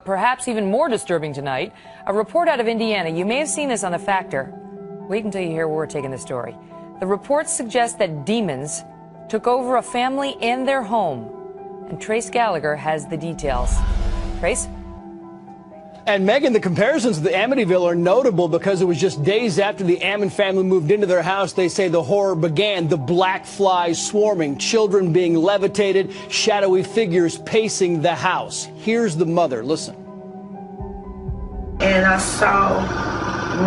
Perhaps even more disturbing tonight, a report out of Indiana. You may have seen this on The Factor. Wait until you hear where we're taking the story. The report suggests that demons took over a family and their home. And Trace Gallagher has the details. Trace? And Megan, the comparisons to the Amityville are notable because it was just days after the Ammon family moved into their house. They say the horror began, the black flies swarming, children being levitated, shadowy figures pacing the house. Here's the mother. Listen. And I saw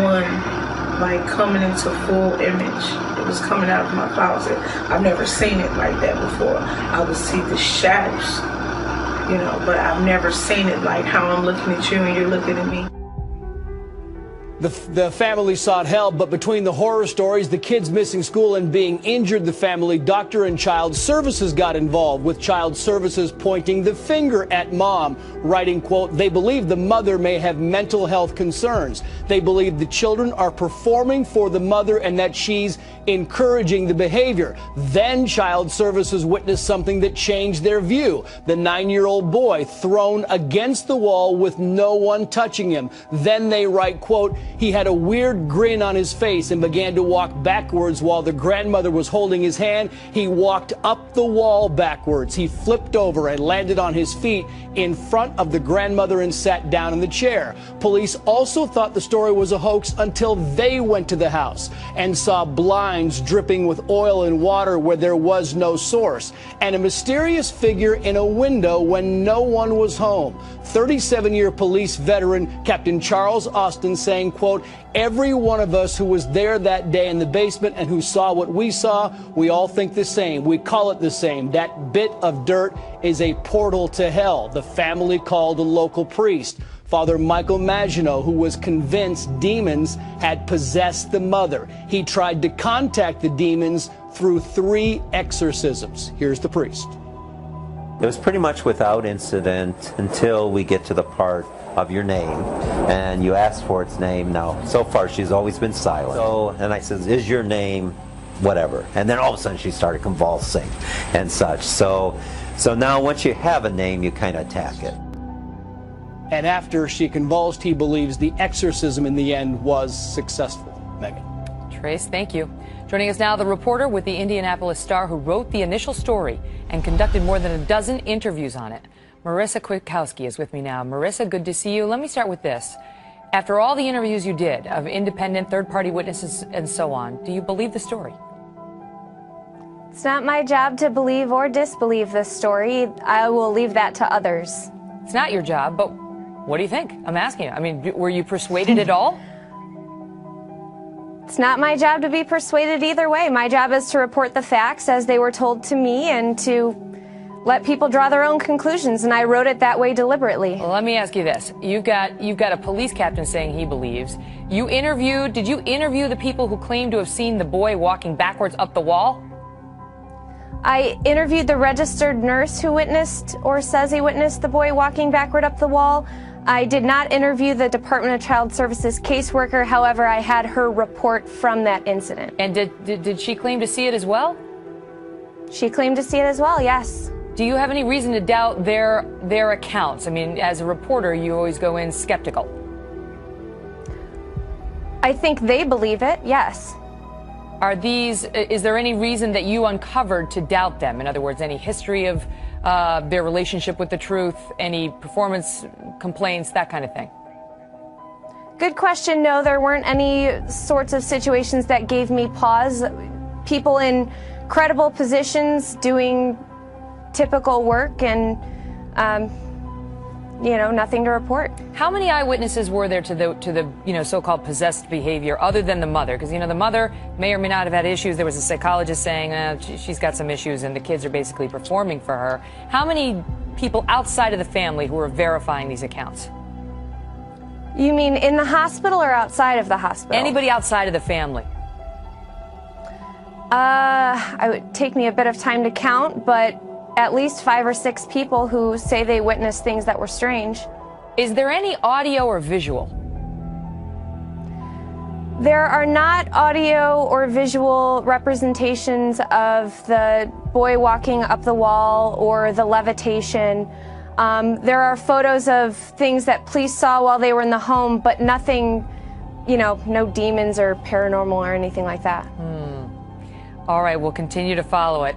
one like coming into full image. It was coming out of my closet. I've never seen it like that before. I would see the shadows, you know, but I've never seen it like how I'm looking at you and you're looking at me. The family sought help, but between the horror stories, the kids missing school and being injured, the family doctor and child services got involved, with child services pointing the finger at mom, writing, quote, they believe the mother may have mental health concerns. They believe the children are performing for the mother and that she's encouraging the behavior. Then child services witnessed something that changed their view. The 9-year-old boy thrown against the wall with no one touching him. Then they write, quote, he had a weird grin on his face and began to walk backwards while the grandmother was holding his hand. He walked up the wall backwards. He flipped over and landed on his feet in front of the grandmother and sat down in the chair. Police also thought the story was a hoax until they went to the house and saw blinds dripping with oil and water where there was no source, and a mysterious figure in a window when no one was home. 37-year police veteran Captain Charles Austin saying, quote, every one of us who was there that day in the basement and who saw what we saw, we all think the same. We call it the same. That bit of dirt is a portal to hell. The family called a local priest, Father Michael Maginot, who was convinced demons had possessed the mother. He tried to contact the demons through 3 exorcisms. Here's the priest. It was pretty much without incident until we get to the part of your name, and you ask for its name. Now, so far she's always been silent. So, and I says, is your name whatever? And then all of a sudden she started convulsing and such. So now once you have a name, you kind of attack it. And after she convulsed, he believes the exorcism in the end was successful. Megan. Trace, thank you. Joining us now, the reporter with the Indianapolis Star who wrote the initial story and conducted more than a dozen interviews on it. Marissa Kwiatkowski is with me now. Marissa, good to see you. Let me start with this. After all the interviews you did of independent third-party witnesses and so on, do you believe the story? It's not my job to believe or disbelieve this story. I will leave that to others. It's not your job, but what do you think? I'm asking you. I mean, were you persuaded at all? It's not my job to be persuaded either way. My job is to report the facts as they were told to me and to let people draw their own conclusions, and I wrote it that way deliberately. Well, let me ask you this. You've got a police captain saying he believes. Did you interview the people who claim to have seen the boy walking backwards up the wall? I interviewed the registered nurse who witnessed or says he witnessed the boy walking backward up the wall. I did not interview the Department of Child Services caseworker. However, I had her report from that incident. And did she claim to see it as well? She claimed to see it as well, yes. Do you have any reason to doubt their accounts? I mean, as a reporter, you always go in skeptical. I think they believe it, yes. Is there any reason that you uncovered to doubt them? In other words, any history of their relationship with the truth, any performance complaints, that kind of thing? Good question. No, there weren't any sorts of situations that gave me pause. People in credible positions doing typical work and, nothing to report. How many eyewitnesses were there to the so-called possessed behavior other than the mother? Because, the mother may or may not have had issues. There was a psychologist saying she's got some issues and the kids are basically performing for her. How many people outside of the family who are verifying these accounts? You mean in the hospital or outside of the hospital? Anybody outside of the family. It would take me a bit of time to count, but at least 5 or 6 people who say they witnessed things that were strange. Is there any audio or visual? There are not audio or visual representations of the boy walking up the wall or the levitation. There are photos of things that police saw while they were in the home, but nothing, you know, no demons or paranormal or anything like that. All right, we'll continue to follow it.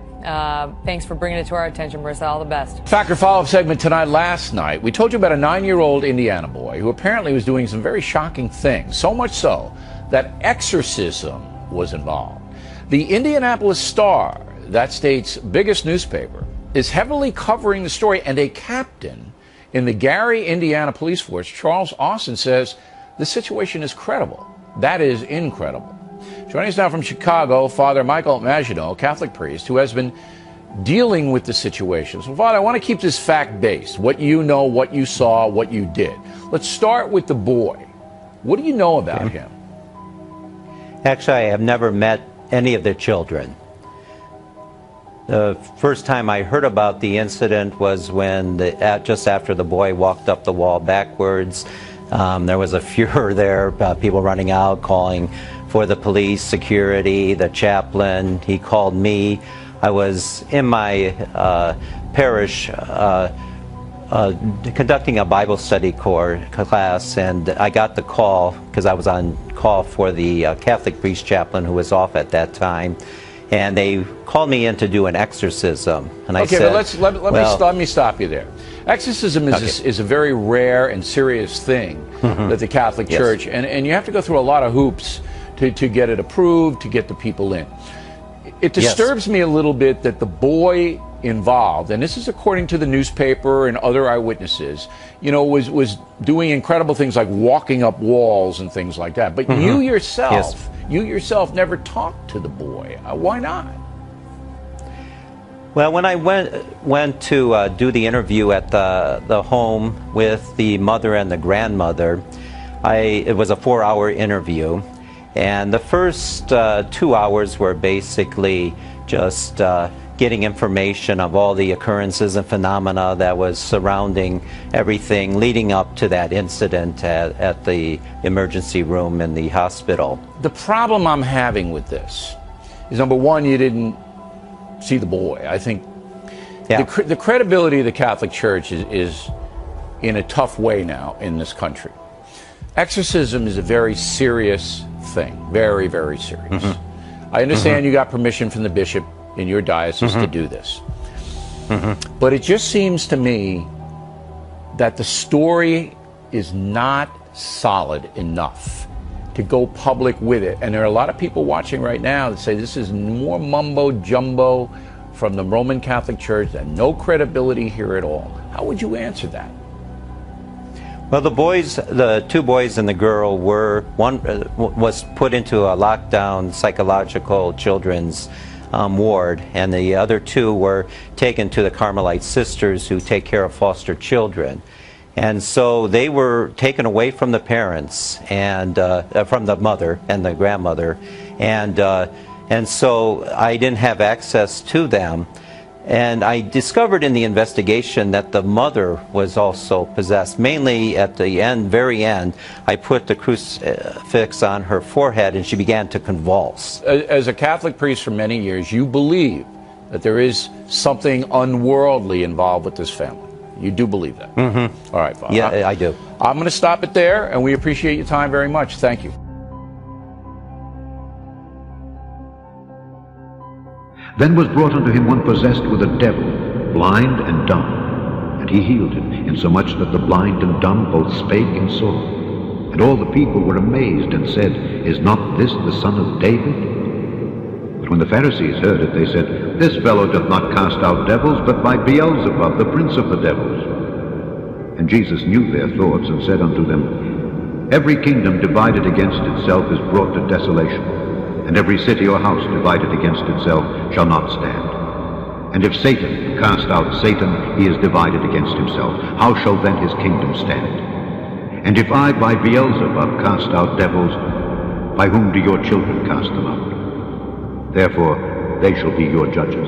Thanks for bringing it to our attention, Marissa. All the best. Factor follow-up segment tonight. Last night, we told you about a 9-year-old Indiana boy who apparently was doing some very shocking things, so much so that exorcism was involved. The Indianapolis Star, that state's biggest newspaper, is heavily covering the story, and a captain in the Gary, Indiana police force, Charles Austin, says the situation is credible. That is incredible. Joining us now from Chicago, Father Michael Maginot, Catholic priest, who has been dealing with the situation. So, Father, I want to keep this fact-based, what you know, what you saw, what you did. Let's start with the boy. What do you know about him? Actually, I have never met any of the children. The first time I heard about the incident was when, just after the boy walked up the wall backwards. There was a furor there, people running out, calling for the police, security, the chaplain. He called me. I was in my parish conducting a Bible study class, and I got the call because I was on call for the Catholic priest chaplain who was off at that time, and they called me in to do an exorcism. And I said, but let me stop you there. Exorcism is a very rare and serious thing that the Catholic Church, and you have to go through a lot of hoops to get it approved, to get the people in. It disturbs me a little bit that the boy involved, and this is according to the newspaper and other eyewitnesses, you know, was doing incredible things like walking up walls and things like that. But you yourself never talked to the boy. Why not? Well, when I went to do the interview at the home with the mother and the grandmother, it was a 4-hour interview, and the first 2 hours were basically just getting information of all the occurrences and phenomena that was surrounding everything leading up to that incident at the emergency room in the hospital. The problem I'm having with this is, number one, you didn't see the boy. I think the credibility of the Catholic Church is in a tough way now in this country. Exorcism is a very serious thing, very, very serious. I understand you got permission from the bishop in your diocese to do this. But it just seems to me that the story is not solid enough to go public with it. And there are a lot of people watching right now that say this is more mumbo jumbo from the Roman Catholic Church and no credibility here at all. How would you answer that? Well, the two boys and the girl one was put into a lockdown psychological children's ward, and the other two were taken to the Carmelite sisters who take care of foster children. And so they were taken away from the parents and from the mother and the grandmother, and so I didn't have access to them. And I discovered in the investigation that the mother was also possessed. Mainly at the end, very end, I put the crucifix on her forehead and she began to convulse. As a Catholic priest for many years, you believe that there is something unworldly involved with this family. You do believe that? All right, Father. Yeah, I do. I'm going to stop it there, and we appreciate your time very much. Thank you. Then was brought unto him one possessed with a devil, blind and dumb. And he healed him, insomuch that the blind and dumb both spake and saw. And all the people were amazed, and said, Is not this the son of David? But when the Pharisees heard it, they said, This fellow doth not cast out devils, but by Beelzebub, the prince of the devils. And Jesus knew their thoughts, and said unto them, Every kingdom divided against itself is brought to desolation. And every city or house divided against itself shall not stand. And if Satan cast out Satan, he is divided against himself. How shall then his kingdom stand? And if I by Beelzebub cast out devils, by whom do your children cast them out? Therefore they shall be your judges.